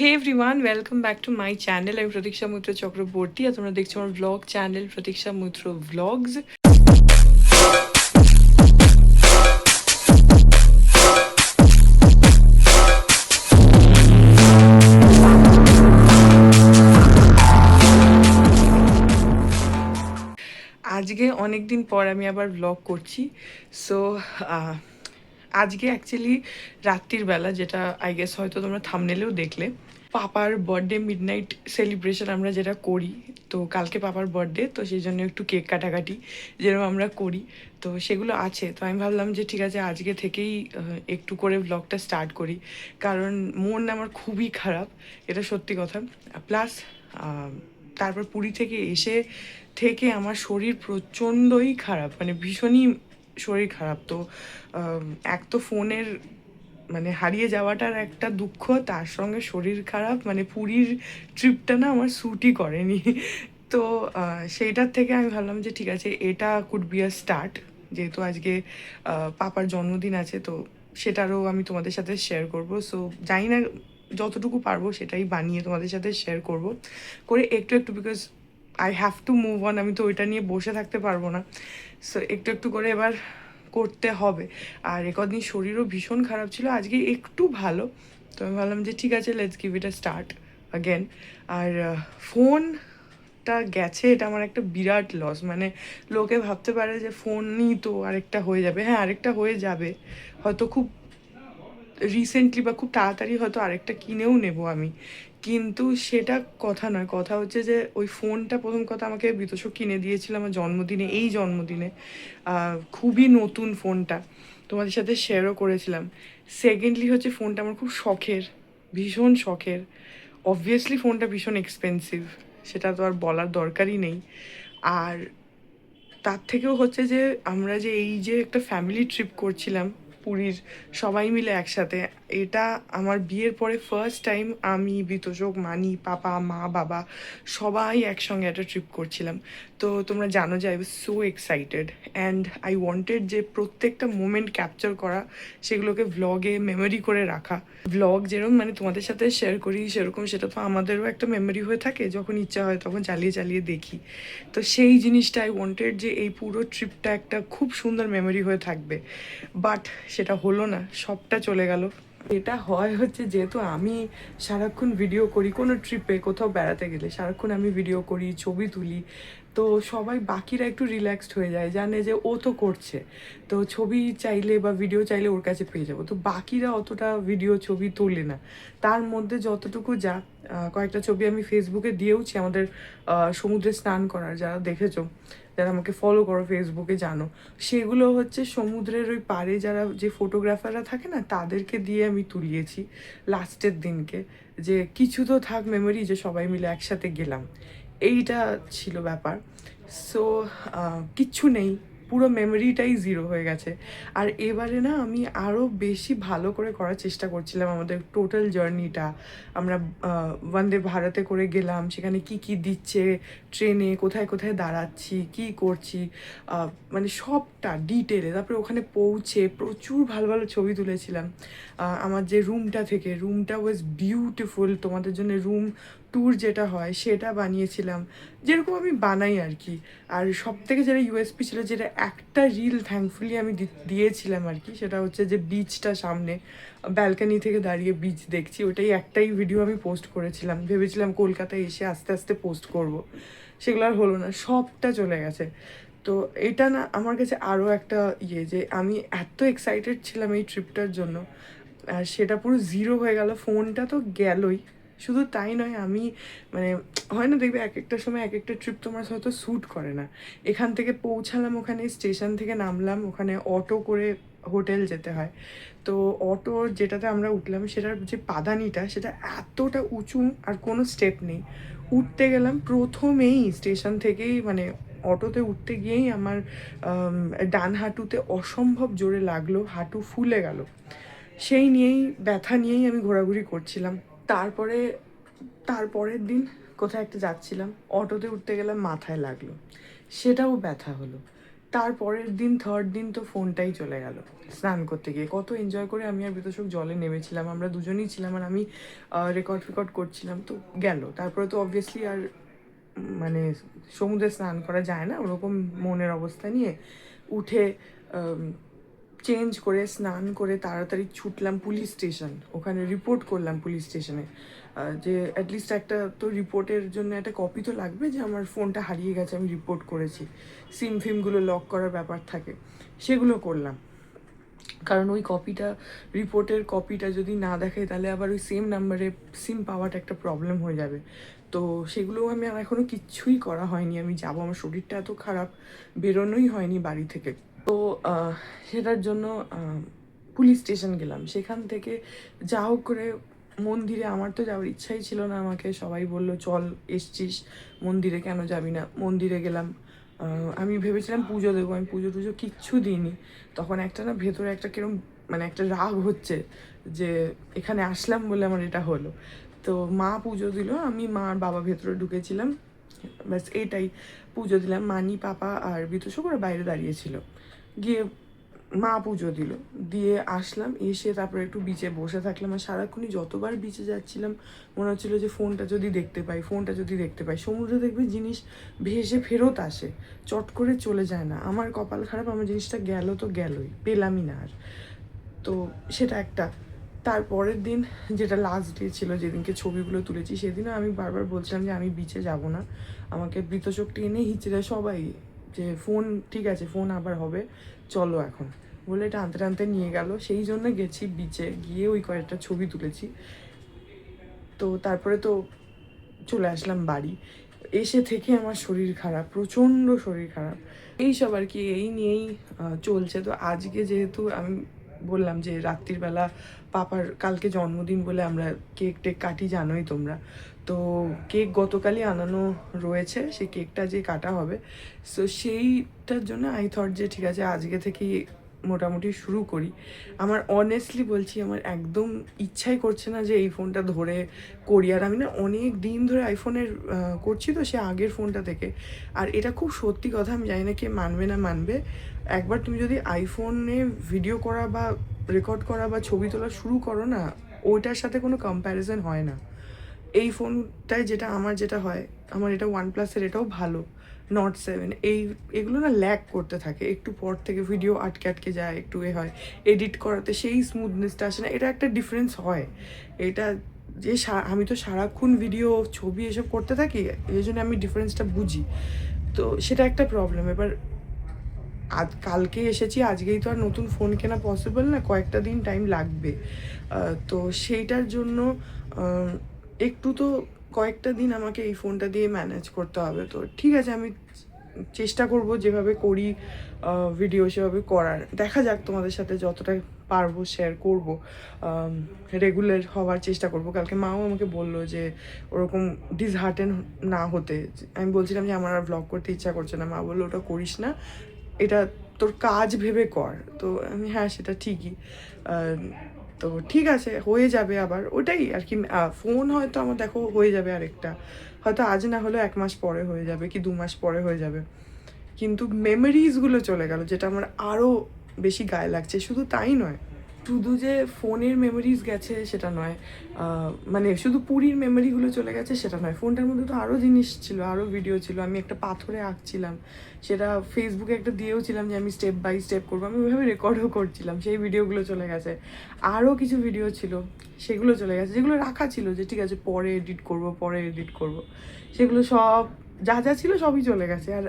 Hey everyone, welcome back to my channel. আমি প্রতীক্ষা মৈত্র চক্রবর্তী আর তোমরা দেখছো আমার ব্লগ চ্যানেল প্রতীক্ষা মৈত্র ব্লগস। আজকে অনেক দিন পর আমি আবার ব্লগ করছি। সো আজকে অ্যাকচুয়ালি রাত্রির বেলা, যেটা আই গেস হয়তো তোমরা থাম্বনেলেও দেখলে, পাপার বার্থডে মিডনাইট সেলিব্রেশন আমরা যেটা করি। তো কালকে পাপার বার্থডে, তো সেই জন্য একটু কেক কাটাকাটি যেরকম আমরা করি, তো সেগুলো আছে। তো আমি ভাবলাম যে ঠিক আছে, আজকে থেকেই একটু করে ব্লগটা স্টার্ট করি, কারণ মন আমার খুবই খারাপ, এটা সত্যি কথা। প্লাস তারপর পুরী থেকে এসে থেকে আমার শরীর প্রচণ্ডই খারাপ, মানে ভীষণই শরীর খারাপ। তো এক তো ফোনের মানে হারিয়ে যাওয়াটার একটা দুঃখ, তার সঙ্গে শরীর খারাপ, মানে পুরীর ট্রিপটা না আমার স্যুটই করেনি। তো সেইটার থেকে আমি ভাবলাম যে ঠিক আছে, এটা কুড বি আ স্টার্ট। যেহেতু আজকে পাপার জন্মদিন আছে, তো সেটারও আমি তোমাদের সাথে শেয়ার করব। সো জানি না, যতটুকু পারবো সেটাই বানিয়ে তোমাদের সাথে শেয়ার করব, করে একটু একটু, because I have to move on. আমি তো ওইটা নিয়ে বসে থাকতে পারবো না। সো একটু একটু করে এবার করতে হবে। আর কদিন শরীরও ভীষণ খারাপ ছিল, আজকে একটু ভালো। তো আমি ভাবলাম যে ঠিক আছে, let's give it a start again. আর ফোনটা গেছে, এটা আমার একটা বিরাট লস। মানে লোকে ভাবতে পারে যে ফোনই তো আরেকটা হয়ে যাবে। হ্যাঁ, আরেকটা হয়ে যাবে, হয়তো খুব রিসেন্টলি বা খুব তাড়াতাড়ি হয়তো আরেকটা কিনেও নেব আমি, কিন্তু সেটা কথা নয়। কথা হচ্ছে যে ওই ফোনটা, প্রথম কথা, আমাকে বিতোষক কিনে দিয়েছিল আমার জন্মদিনে, এই জন্মদিনে। খুবই নতুন ফোনটা, তোমাদের সাথে শেয়ারও করেছিলাম। সেকেন্ডলি হচ্ছে ফোনটা আমার খুব শখের, ভীষণ শখের। অবভিয়াসলি ফোনটা ভীষণ এক্সপেন্সিভ, সেটা তো আর বলার দরকারই নেই। আর তার থেকেও হচ্ছে যে আমরা যে এই যে একটা ফ্যামিলি ট্রিপ করছিলাম পুরীর, সবাই মিলে একসাথে, এটা আমার বিয়ের পরে ফার্স্ট টাইম আমি, বিতোষক, মানি, পাপা, মা, বাবা সবাই একসঙ্গে একটা ট্রিপ করছিলাম। তো তোমরা জানো যে I was so excited and I wanted যে প্রত্যেকটা মোমেন্ট ক্যাপচার করা, সেগুলোকে ভ্লগে মেমোরি করে রাখা। ভ্লগ যেরকম মানে তোমাদের সাথে শেয়ার করি, সেরকম সেটা তো আমাদেরও একটা মেমোরি হয়ে থাকে, যখন ইচ্ছা হয় তখন চালিয়ে চালিয়ে দেখি। তো সেই জিনিসটা আই ওয়ান্টেড যে এই পুরো ট্রিপটা একটা খুব সুন্দর মেমোরি হয়ে থাকবে। বাট সেটা হলো না, সবটা চলে গেল। এটা হয় হচ্ছে, যেহেতু আমি সারাক্ষণ ভিডিও করি, কোনো ট্রিপে কোথাও বেড়াতে গেলে সারাক্ষণ আমি ভিডিও করি, ছবি তুলি, তো সবাই বাকিরা একটু রিল্যাক্সড হয়ে যায়, জানে যে ও তো করছে, তো ছবি চাইলে বা ভিডিও চাইলে ওর কাছে পেয়ে যাবো। তো বাকিরা অতটা ভিডিও ছবি তোলে না। তার মধ্যে যতটুকু যা কয়েকটা ছবি আমি ফেসবুকে দিয়েওছি আমাদের সমুদ্রে স্নান করার, যারা দেখেছো, যারা আমাকে ফলো করো ফেসবুকে জানো, সেগুলো হচ্ছে সমুদ্রের ওই পাড়ে যারা যে ফটোগ্রাফাররা থাকে না, তাদেরকে দিয়ে আমি তুলিয়েছি লাস্টের দিনকে, যে কিছু তো থাক মেমোরি, যে সবাই মিলে একসাথে গেলাম। এইটা ছিল ব্যাপার। সো কিচ্ছু নেই, পুরো মেমোরিটাই জিরো হয়ে গেছে। আর এবারে না আমি আরও বেশি ভালো করে করার চেষ্টা করছিলাম আমাদের টোটাল জার্নিটা। আমরা বন্দে ভারতে করে গেলাম, সেখানে কি কি দিচ্ছে ট্রেনে, কোথায় কোথায় দাঁড়াচ্ছি, কি করছি, মানে সবটা ডিটেলে। তারপরে ওখানে পৌঁছে প্রচুর ভালো ভালো ছবি তুলেছিলাম। আমার যে রুমটা থেকে, রুমটা ওয়াজ বিউটিফুল, তোমাদের জন্য রুম ট্যুর যেটা হয় সেটা বানিয়েছিলাম, যেরকম আমি বানাই আর কি। আর সব থেকে যেটা ইউএসপি ছিল, যেটা একটা রিল থ্যাঙ্কফুলি আমি দিয়েছিলাম আর কি, সেটা হচ্ছে যে বিচটা সামনে, ব্যালকানি থেকে দাঁড়িয়ে বিচ দেখছি, ওটাই একটাই ভিডিও আমি পোস্ট করেছিলাম। ভেবেছিলাম কলকাতায় এসে আস্তে আস্তে পোস্ট করব, সেগুলো আর হলো না, সবটা চলে গেছে। তো এটা না আমার কাছে আরও একটা ইয়ে, যে আমি এত এক্সাইটেড ছিলাম এই ট্রিপটার জন্য, আর সেটা পুরো জিরো হয়ে গেল। ফোনটা তো গেলই, শুধু তাই নয়, আমি মানে হয় না, দেখবে এক একটা সময় এক একটা ট্রিপ তোমার হয়তো শ্যুট করে না। এখান থেকে পৌঁছালাম, ওখানে স্টেশন থেকে নামলাম, ওখানে অটো করে হোটেল যেতে হয়। তো অটো যেটাতে আমরা উঠলাম, সেটার যে পাদানিটা, সেটা এতটা উঁচু, আর কোনো স্টেপ নেই। উঠতে গেলাম প্রথমেই স্টেশন থেকেই, মানে অটোতে উঠতে গিয়েই আমার ডান হাঁটুতে অসম্ভব জোরে লাগলো, হাঁটু ফুলে গেল। সেই নিয়েই, ব্যথা নিয়েই আমি ঘোরাঘুরি করছিলাম। তারপরে তারপরের দিন কোথায় একটা যাচ্ছিলাম, অটোতে উঠতে গেলাম, মাথায় লাগলো, সেটাও ব্যথা হলো। তারপরের দিন থার্ড দিন তো ফোনটাই চলে গেল স্নান করতে গিয়ে। কত এনজয় করে আমি আর বিতোষক জলে নেমেছিলাম, আমরা দুজনেই ছিলাম, আর আমি রেকর্ড করছিলাম, তো গেল। তারপরে তো অবভিয়াসলি আর মানে সমুদ্রে স্নান করা যায় না ওরকম মনের অবস্থা নিয়ে। উঠে চেঞ্জ করে স্নান করে তাড়াতাড়ি ছুটলাম পুলিশ স্টেশন, ওখানে রিপোর্ট করলাম পুলিশ স্টেশনে, যে অ্যাটলিস্ট একটা তো রিপোর্টের জন্য একটা কপি তো লাগবে যে আমার ফোনটা হারিয়ে গেছে, আমি রিপোর্ট করেছি। সিম ফিমগুলো লক করার ব্যাপার থাকে, সেগুলো করলাম। কারণ ওই কপিটা, রিপোর্টের কপিটা যদি না দেখায় তাহলে আবার ওই সেম নাম্বারে সিম পাওয়াটা একটা প্রবলেম হয়ে যাবে। তো সেগুলোও আমি আর এখনও কিচ্ছুই করা হয়নি। আমি যাবো, আমার শরীরটা এত খারাপ, বেরোনোই হয়নি বাড়ি থেকে। তো সেটার জন্য পুলিশ স্টেশন গেলাম। সেখান থেকে যা হোক করে মন্দিরে, আমার তো যাওয়ার ইচ্ছাই ছিল না, আমাকে সবাই বললো চল, এসছিস মন্দিরে কেন যাবি না। মন্দিরে গেলাম। আমি ভেবেছিলাম পুজো দেবো, আমি পুজো টুজো কিচ্ছু দিইনি। তখন একটা না ভেতরে একটা কিরম মানে একটা রাগ হচ্ছে যে এখানে আসলাম বলে আমার এটা হলো। তো মা পুজো দিল, আমি মা আর বাবা ভেতরে ঢুকেছিলাম, ব্যাস এটাই। পুজো দিলাম, মানি পাপা আর বিতোষক ওরা বাইরে দাঁড়িয়েছিল। গিয়ে মা পুজো দিল, দিয়ে আসলাম, এসে তারপরে একটু বিচে বসে থাকলাম। আর সারাক্ষণই যতবার বিচে যাচ্ছিলাম মনে হচ্ছিলো যে ফোনটা যদি দেখতে পাই, ফোনটা যদি দেখতে পাই। সমুদ্রে দেখবে জিনিস ভেসে ফেরত আসে, চট করে চলে যায় না। আমার কপাল খারাপ, আমার জিনিসটা গেল তো গেলই, পেলামই না আর। তো সেটা একটা। তারপরের দিন যেটা লাস্ট ডে ছিল, যেদিনকে ছবিগুলো তুলেছি, সেদিনও আমি বারবার বলছিলাম যে আমি বিচে যাব না। আমাকে বৃতচোখ টেনে হিচড়ে সবাই যে ফোন ঠিক আছে, ফোন আবার হবে, চলো এখন বলে টানতে টানতে নিয়ে গেল। সেই জন্য গেছি বিচে, গিয়ে ওই কয়েকটা ছবি তুলেছি। তো তারপরে তো চলে আসলাম বাড়ি। এসে থেকে আমার শরীর খারাপ, প্রচণ্ড শরীর খারাপ, এইসব আর কি, এই নিয়েই চলছে। তো আজকে যেহেতু আমি বললাম যে রাত্রির বেলা পাপার কালকে জন্মদিন বলে আমরা কেক টেক কাটি, জানোই তোমরা। তো কেক গতকালই আনানো রয়েছে, সেই কেকটা যে কাটা হবে, সো সেইটার জন্য আই থট যে ঠিক আছে আজকে থেকেই মোটামুটি শুরু করি। আমার অনেস্টলি বলছি, আমার একদম ইচ্ছাই করছে না যে এই ফোনটা ধরে করি। আর আমি না অনেক দিন ধরে আইফোনের করছি, তো সে আগের ফোনটা থেকে। আর এটা খুব সত্যি কথা, আমি জানি না কে মানবে না মানবে, একবার তুমি যদি আইফোনে ভিডিও করা বা রেকর্ড করা বা ছবি তোলা শুরু করো না, ওইটার সাথে কোনো কম্প্যারিজন হয় না। এই ফোনটায় যেটা আমার যেটা হয়, আমার এটা OnePlus-এর, এটাও ভালো, Note 7, এগুলো না ল্যাগ করতে থাকে, একটু পর থেকে ভিডিও আটকে আটকে যায়, একটু এ হয়, এডিট করাতে সেই স্মুথনেসটা আসে না। এটা একটা ডিফারেন্স হয়। এটা যে আমি তো সারাক্ষণ ভিডিও ছবি এসব করতে থাকি, এই জন্য আমি ডিফারেন্সটা বুঝি। তো সেটা একটা প্রবলেম। এবার আজ কালকে এসেছি, আজকেই তো আর নতুন ফোন কেনা পসিবল না, কয়েকটা দিন টাইম লাগবে। তো সেইটার জন্য একটু তো কয়েকটা দিন আমাকে এই ফোনটা দিয়ে ম্যানেজ করতে হবে। তো ঠিক আছে, আমি চেষ্টা করব যেভাবে করি ভিডিও সেভাবে করার। দেখা যাক, তোমাদের সাথে যতটা পারবো শেয়ার করব, রেগুলার হওয়ার চেষ্টা করব। কালকে মাও আমাকে বললো যে ওরকম ডিসহার্টেন না হতে। আমি বলছিলাম যে আমার আর ব্লগ করতে ইচ্ছা করছে না, মা বললো ওটা করিস না, এটা তোর কাজ ভেবে কর। তো আমি হ্যাঁ সেটা ঠিকই। তো ঠিক আছে, হয়ে যাবে আবার, ওটাই আর কি। ফোন হয়তো আমার দেখো হয়ে যাবে আরেকটা, হয়তো আজ না হলেও 1 মাস পরে হয়ে যাবে কি 2 মাস পরে হয়ে যাবে, কিন্তু মেমোরিজগুলো চলে গেল, যেটা আমার আরও বেশি গায়ে লাগছে। শুধু তাই নয়, শুধু যে ফোনের মেমোরিজ গেছে সেটা নয়, মানে শুধু পুরীর মেমোরিগুলো চলে গেছে সেটা নয়, ফোনটার মধ্যে তো আরও জিনিস ছিল, আরও ভিডিও ছিল। আমি একটা পাথরে আঁকছিলাম, সেটা ফেসবুকে একটা দিয়েও ছিলাম যে আমি স্টেপ বাই স্টেপ করবো, আমি ওইভাবে রেকর্ডও করছিলাম, সেই ভিডিওগুলো চলে গেছে। আরও কিছু ভিডিও ছিল, সেগুলো চলে গেছে, যেগুলো রাখা ছিল যে ঠিক আছে পরে এডিট করব, পরে এডিট করব, সেগুলো সব যা যা ছিল সবই চলে গেছে। আর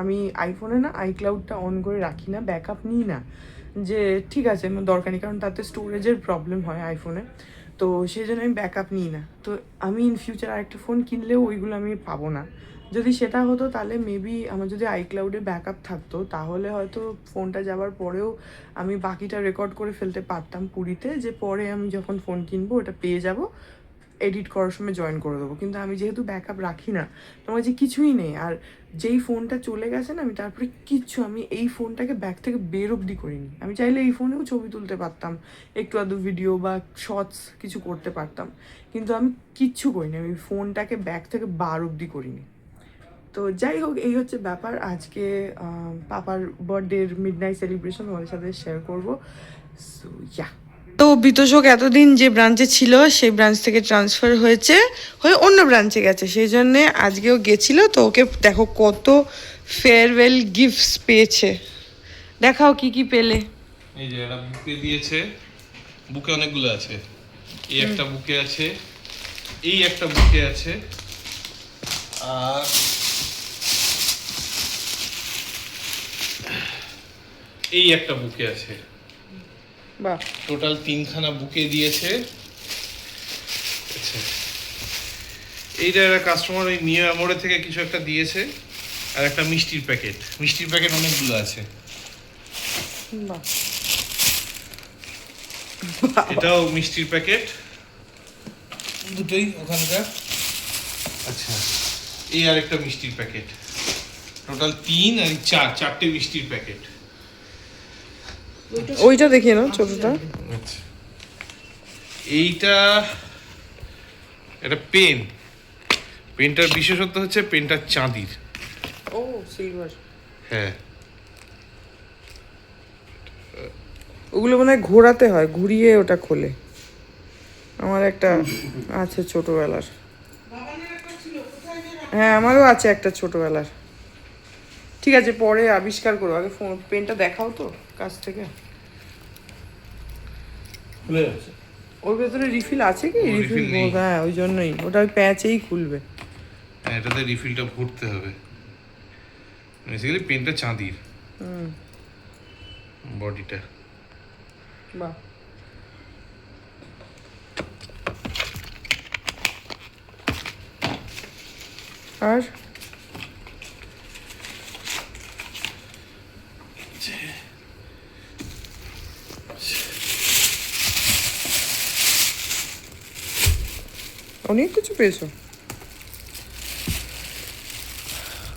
আমি আইফোনে না আইক্লাউডটা অন করে রাখি না, ব্যাকআপ নিই না, যে ঠিক আছে আমার দরকার নেই, কারণ তাতে স্টোরেজের প্রবলেম হয় আইফোনে। তো সেই জন্য আমি ব্যাকআপ নিই না। তো আমি ইন ফিউচার আরেকটা ফোন কিনলেও ওইগুলো আমি পাবো না। যদি সেটা হতো তাহলে মেবি আমার যদি আইক্লাউডে ব্যাকআপ থাকতো, তাহলে হয়তো ফোনটা যাওয়ার পরেও আমি বাকিটা রেকর্ড করে ফেলতে পারতাম পুরীতে, যে পরে আমি যখন ফোন কিনবো ওটা পেয়ে যাব, এডিট করার সময় জয়েন করে দেবো। কিন্তু আমি যেহেতু ব্যাকআপ রাখি না, তোমার যে কিছুই নেই। আর যেই ফোনটা চলে গেছে না, আমি তারপরে কিচ্ছু, আমি এই ফোনটাকে ব্যাগ থেকে বের অবধি করিনি। আমি চাইলে এই ফোনেও ছবি তুলতে পারতাম, একটু আধটু ভিডিও বা শর্টস কিছু করতে পারতাম, কিন্তু আমি কিচ্ছু করিনি, আমি ফোনটাকে ব্যাগ থেকে বার অবধি করিনি। তো যাই হোক, এই হচ্ছে ব্যাপার। আজকে পাপার বার্থডের মিডনাইট সেলিব্রেশন তোমাদের সাথে শেয়ার করবো। সো ইয়া, তো বিতোষক এতদিন যে ব্রাঞ্চে ছিল সেই ব্রাঞ্চ থেকে ট্রান্সফার হয়ে অন্য ব্রাঞ্চে গেছে, সেই জন্যে আজকেও গেছিল। তো ওকে দেখো কত ফেয়ারওয়েল গিফটস পেয়েছে, দেখাও কি কি পেলে। এই যে একটা বুকে দিয়েছে, বুকে অনেকগুলো আছে। এই একটা বুকে আছে, এই একটা বুকে আছে, আর এই একটা বুকে আছে। বাহ, টোটাল 3খানা বুকে দিয়েছে। আচ্ছা, এইটা একটা কাস্টমার ওই নিউ আমোরে থেকে কিছু একটা দিয়েছে, আর একটা মিষ্টির প্যাকেট। মিষ্টির প্যাকেট অনেকগুলো আছে। বাহ, এটাও মিষ্টির প্যাকেট, দুটোই ওখানকার। আচ্ছা, এই আর একটা মিষ্টির প্যাকেট। টোটাল 3 আর 4 মিষ্টির প্যাকেট। ওইটা দেখিয়ে নাও ছোটটা। আচ্ছা, এইটা একটা পেন। পেনটার বিশেষত্ব হচ্ছে পেনটা চাঁদির। ও সিলভার। হ্যাঁ, ওগুলো মনে হয় ঘোরাতে হয়, ঘুরিয়ে ওটা খোলে। আমার একটা আছে ছোটবেলার। হ্যাঁ, আমারও আছে একটা ছোটবেলার। ঠিক আছে, পরে আবিষ্কার করো, আগে ফোন পেনটা দেখাও তো কাছ থেকে। খুলে যাচ্ছে। ওর ভেতরে রিফিল আছে কি? ও, রিফিল refill নেই। হ্যাঁ, ওই জন্যই ওটা ওই প্যাচেই খুলবে। হ্যাঁ, এটাতে রিফিলটা ভরতে হবে। বেসিক্যালি পেনটা চাঁদির, বডিটা। বাহ, আর অনেক কিছু পেয়েছো।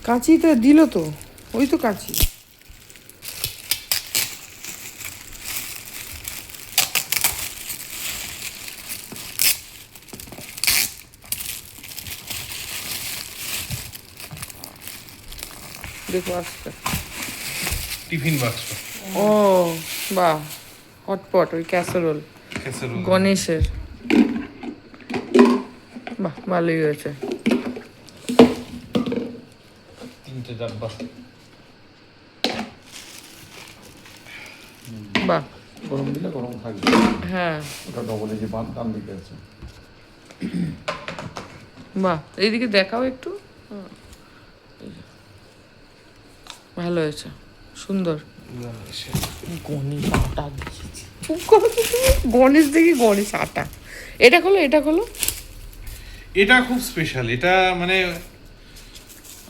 কাঁচিটা দিল তো, ওই তো কাঁচি। দেখো আসছে। টিফিন বাক্স। ও বাহ, হটপট, ওই ক্যাসারোল গণেশের। বাহ, ভালোই হয়েছে। 3টে ডাব্বা। বাহ, গরম দিলে গরম থাকবে। হ্যাঁ ওটা ডবল এই যে ডান দিকে আছে। বাহ, এইদিকে দেখাও একটু। ভালো হয়েছে, সুন্দর। গণেশ আটা দিয়েছি। চুপ করো তো তুমি। গণেশ দেখি গণেশ আটা। এটা খোলো, এটা খোলো। এটা খুব স্পেশাল। এটা মানে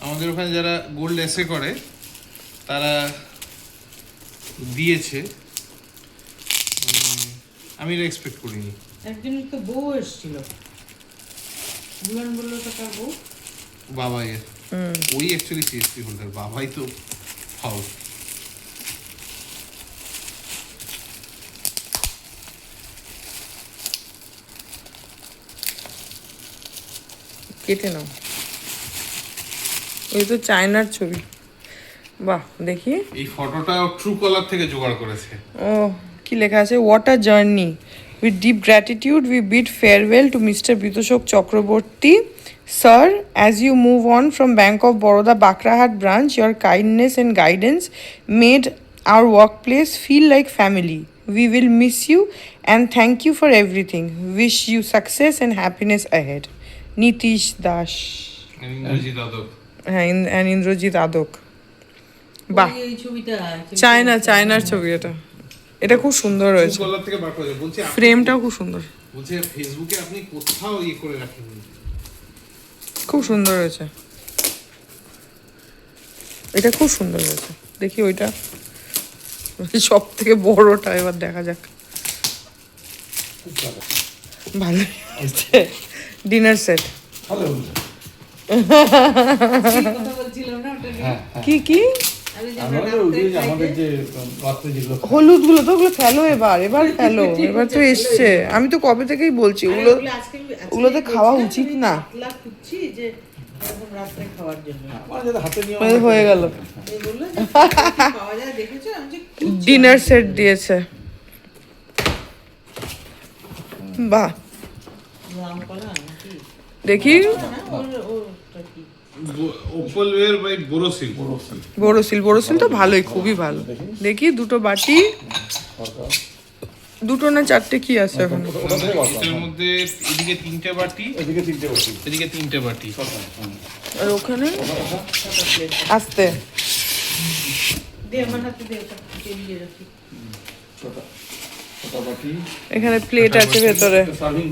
আমাদের ওখানে যারা গোল্ড এসে করে তারা দিয়েছে। আমি এটা এক্সপেক্ট করিনি। একদিন তো বউ এসেছিল, বুলান বললো তো তার বউ। বাবাই ওই অ্যাকচুয়ালি সিএসপি হোল্ডার, বাবাই তো ফাউল। কেটে নাও। ওই তো চায়নার ছবি। বাহ, দেখি। এই ফটোটা ট্রু কলার থেকে জোগাড় করেছে। ও, কি লেখা আছে? What a journey, with deep gratitude we bid farewell to mister Bitoshak Chakraborty sir, as you move on from bank of Baroda Bakrahat branch, your kindness and guidance made our workplace feel like family. We will miss you and thank you for everything. Wish you success and happiness ahead. Nitish Das. ইংরেজি দাদক। হ্যাঁ, and Indrajit Adak. বাহ, ওই ছবিটা চায়নার ছবি এটা। এটা খুব সুন্দর ট্রু হয়েছে, কলার থেকে বার করেছে। বলছে ফ্রেমটাও খুব সুন্দর, বলছে ফেসবুকে আপনি কোথাও ইয়ে করে রাখেননি। খুব সুন্দর হয়েছে। এটা খুব সুন্দর হয়েছে। দেখি ওইটা, সব থেকে বড়টা এবার দেখা যাক। ভালো হয়েছে। Dinner set. ভালো কথা বলছিলাম না ওটা নিয়ে। হ্যাঁ, কি কি আমি যে আমরা আমরা ওই যে রাত্রে আমাদের খাইতে- যে রাত্রে যেগুলো হলুদ গুলো তো, ওগুলো ফেলো এবার ফেলো। এবার তো এসছে, আমি তো কবে থেকেই বলছি আরে ওগুলো ওগুলো আজকে ওগুলোতে খাওয়া বলছিলাম, উচিত আমি না। পাতলা খুঁজছি যে এরকম রাত্রে খাওয়ার জন্য। আমার যাতে হাতে নিয়ে এই হয়ে গেল এই বললো যে কি পাওয়া যায় দেখেছো? আমি যে কি ডিনার সেট দিয়েছে। বাহ, রাম কলা নাকি? দেখি না, ওটা কি? ওপলওয়্যার বাই বোরোসিল। বড়শিল তো ভালোই, খুবই ভালো। দেখি দুটো বাটি, দুটো না চারটে কি আছে এখন? ওটা থেকে বাবা এর মধ্যে এদিকে 3টে বাটি, এদিকে 3টে বসি এদিকে 3টে বাটি। আর ওখানে আস্তে দে আমার হাতে দে, ওটা দিয়ে রাখি। ছোটা ছোটা বাটি এখানে প্লেট আছে ভেতরে। সার্ভিং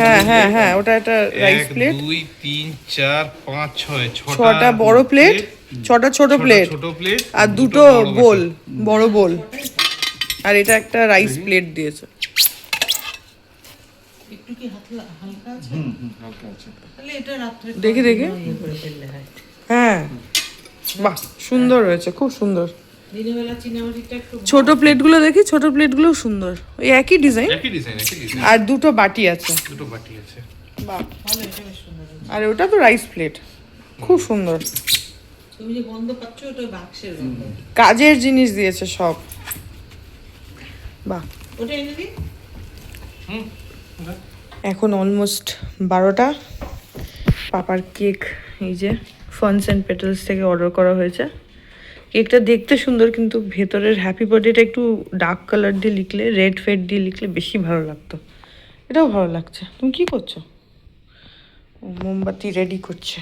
হ্যাঁ হ্যাঁ হ্যাঁ, ওটা একটা রাইস 1 প্লেট। 2 3 4 5 6 ছটা বড় প্লেট, ছটা ছোট প্লেট, ছোট প্লেট আর দুটো বোল, বড় বোল। আর এটা একটা রাইস প্লেট দিয়েছে। একটু কি হালকা আছে? হালকা আছে তাহলে এটা রাত্রে দেখি, দেখি। ইয়ে করে ফেললে হয়। হ্যাঁ, বাহ, সুন্দর হয়েছে, খুব সুন্দর। দিনের বেলা চিনাবাটিটা একটু ছোট প্লেটগুলো দেখি, ছোট প্লেটগুলো সুন্দর, ওই একই ডিজাইন। একই ডিজাইন। আর দুটো বাটি আছে। দুটো বাটি আছে। বাহ, ভালো, এটা বেশ সুন্দর হয়েছে। আর ওটা তো রাইস প্লেট, খুব সুন্দর। তুমি যে গন্ধ পাচ্ছ ওটা ওই বাক্সের গন্ধ। কাজের জিনিস দিয়েছে সব। বাহ, ওটা এনে দিই। হুম। এখন অলমোস্ট 12টা। পাপার কেক এই যে ফানস অ্যান্ড পেটালস থেকে অর্ডার করা হয়েছে। কেকটা দেখতে সুন্দর, কিন্তু ভেতরের হ্যাপি বার্থডেটা একটু ডার্ক কালার দিয়ে লিখলে, রেড ফেড দিয়ে লিখলে বেশি ভালো লাগতো। এটাও ভালো লাগছে। তুমি কি করছো? ও মোমবাতি রেডি করছে।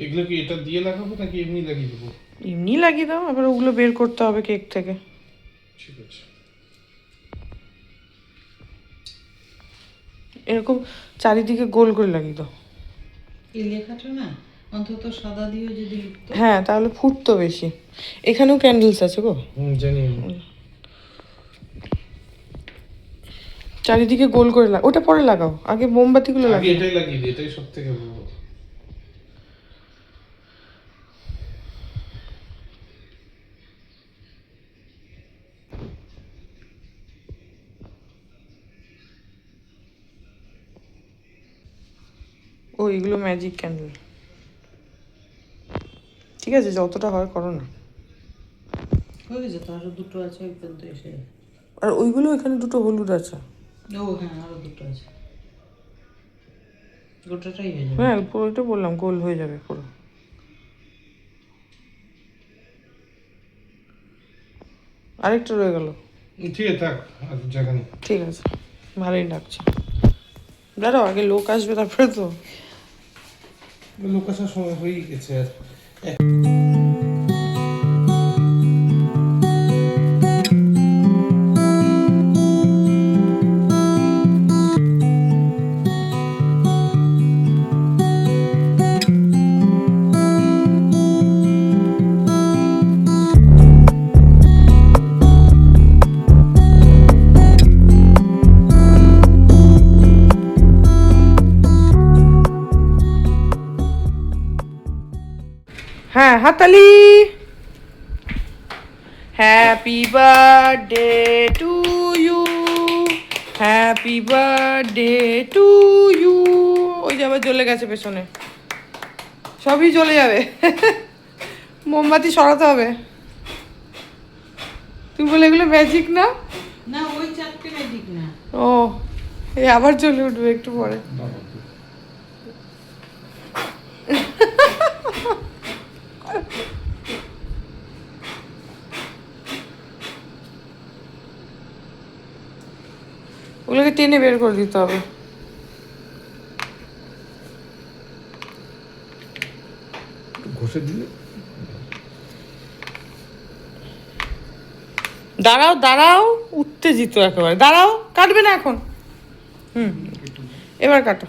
এগুলো কি এটা দিয়ে লাগাবো নাকি এমনি লাগিয়ে দেবো? এমনি লাগিয়ে দাও, আবার ওগুলো বের করতে হবে কেক থেকে। ঠিক আছে। এরকম চারিদিকে গোল করে লাগিয়ে দাও। এই লেখাটা না অন্তত সাদা দিয়ে যদি লিখতো। হ্যাঁ, তাহলে ফুটতো বেশি। এখানেও ক্যান্ডেলস আছে গো। জানি। চারিদিকে গোল করে ওটা পরে লাগাও, আগে মোমবাতিগুলো আগে লাগিয়ে এটাই লাগিয়ে দিই, এটাই সবথেকে ভালো। ও, এগুলো ম্যাজিক ক্যান্ডেল। ঠিক আছে, যতটা হয় করো না। হয়ে গেছে তো, আরো দুটো আছে একদম তো এসে। আর ওইগুলো এখানে দুটো হলুদ আছে। ও হ্যাঁ, আরো দুটো আছে। গোটাটাই হয়ে যাবে। হ্যাঁ, পুরোটা বললাম গোল হয়ে যাবে পুরো। আরেকটা রয়ে গেল। ঠিক আছে, থাক, আর জায়গা নেই। ঠিক আছে, ভালোই লাগছে। দাঁড়াও, আগে লোক আসবে তারপরে তো। লোক আসার সময় হয়ে গেছে। আর হ্যাঁ, হাততালি। Happy birthday to you, happy birthday to you. ওই যে আবার জ্বলে গেছে পেছনে, সবই জ্বলে যাবে। মোমবাতি সরাতে হবে। তুমি বলে এগুলো ম্যাজিক না? না, ওই চারটে ম্যাজিক না। ও, এই আবার জ্বলে উঠবে একটু পরে। ওগুলোকে টেনে বের করে দিতে হবে। ঘষে দিলে দাঁড়াও দাঁড়াও, উত্তেজিত একেবারে। দাঁড়াও, কাটবে না এখন। এবার কাটো।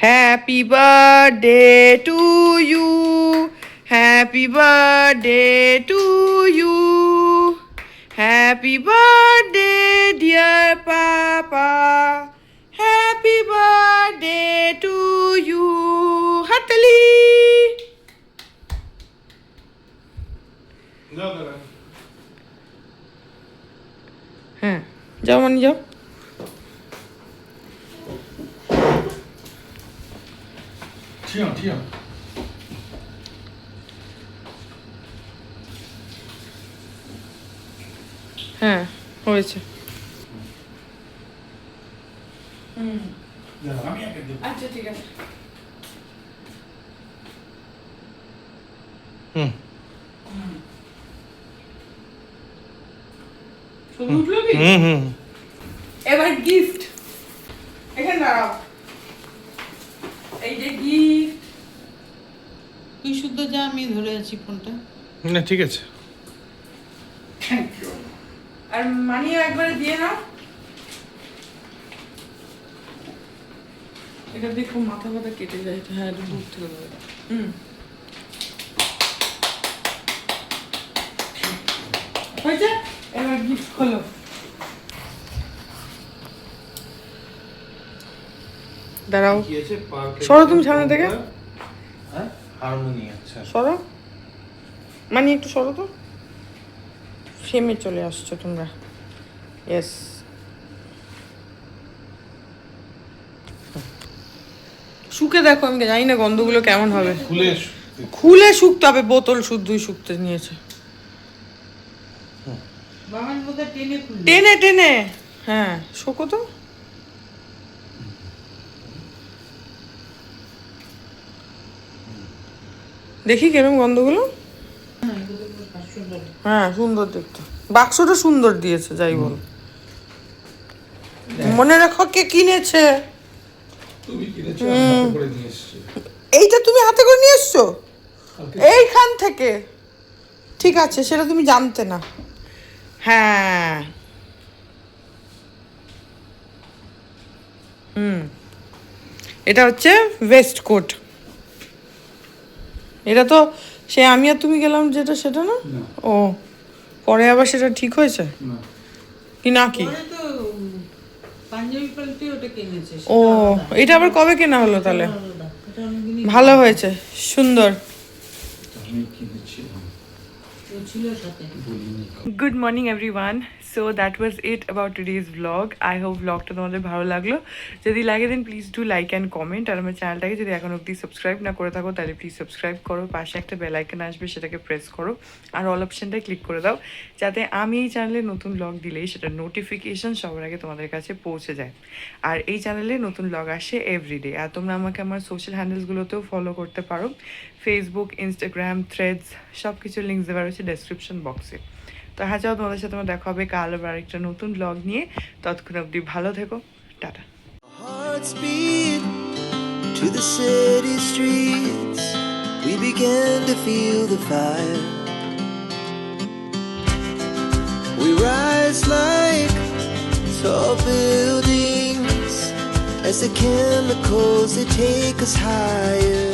Happy birthday to you, happy birthday to you, happy birthday dear papa, happy birthday to you. হাততালি। যাও দাঁড়া। হ্যাঁ, যাও মানে, যাও। Tiens. হ্যাঁ হয়েছে। আমি আগে দেব। আচ্ছা ঠিক আছে। হুম ছবি উঠলো কি? হুম এবার গিফট এখানে দাঁড়াও। এই যে গিফট। তুই শুদ্ধ যা, আমি ধরে আছি ফোনটা। না ঠিক আছে। Thank you. আর মানিও একবারে দিয়ে নাও। এটা দেখো মাথা ব্যথা কেটে যায়। হ্যাঁ এটা দূর থেকে দেবে। হয়েছে? এবার গিফট খোলো। দাঁড়াও কি আছে পার্কে? সরো তুমি সামনে থেকে। হ্যাঁ হারমোনি আচ্ছা। সরো মানে একটু সরো তো, ফ্রেমে চলে আসছো তোমরা। ইয়েস শুকে দেখো, আমি জানি না গন্ধগুলো কেমন হবে। খুলে শুকতে হবে, বোতল শুদ্ধই শুকতে নিয়েছে। বাবার মধ্যে টেনে খুলবে। টেনে টেনে হ্যাঁ শোকো তো। দেখি কেরম গন্ধগুলো। হ্যাঁ সুন্দর দেখতে, বাক্সটা সুন্দর দিয়েছে যাই বল। মনে রাখো কে কিনেছে। তুমি কিনেছো, আমি হাতে করে নিয়ে এসেছি। এইটা তুমি হাতে করে নিয়ে এসছো কালকে এইখান থেকে? ঠিক আছে, সেটা তুমি জানতে না। হ্যাঁ এটা হচ্ছে ওয়েস্ট কোট। এটা তো সে আমি আর তুমি গেলাম যেটা, সেটা না? না। ও পরে আবার সেটা ঠিক হয়েছে না। কি না কি? পরে তো পাঞ্জাবি পাল্টে ওটা কিনেছে। ও এটা আবার কবে কেনা হলো তাহলে? এটা অনেকদিনই ভালো হয়েছে, সুন্দর। আমি কিনেছিলাম, ও ছিল সাথে। বলিনি। Good morning everyone. So that was it about today's blog. I hope ব্লগটা তোমাদের ভালো লাগলো। যদি লাগে then please do like and comment. আর আমার চ্যানেলটাকে যদি এখন অবধি সাবস্ক্রাইব না করে থাকো তাহলে প্লিজ সাবস্ক্রাইব করো। পাশে একটা বেল আইকন আসবে, সেটাকে প্রেস করো আর অল অপশানটায় ক্লিক করে দাও, যাতে আমি এই চ্যানেলে নতুন ব্লগ দিলেই সেটা নোটিফিকেশন সবার আগে তোমাদের কাছে পৌঁছে যায়। আর এই চ্যানেলে নতুন ব্লগ আসে এভরিডে। আর তোমরা আমাকে আমার সোশ্যাল হ্যান্ডেলসগুলোতেও ফলো করতে পারো, ফেসবুক, ইনস্টাগ্রাম, থ্রেডস, সব কিছু লিঙ্কস দেওয়া রয়েছে ডেসক্রিপশন বক্সে। তো হ্যাঁ চলো, তোমাদের সাথে আমার দেখা হবে কাল আবার আরেকটা নতুন ব্লগ নিয়ে। ততক্ষণ অবধি ভালো থেকো, tata. Hearts beat to the city streets. We began to feel the fire. We rise like tall buildings as the chemicals they take us higher.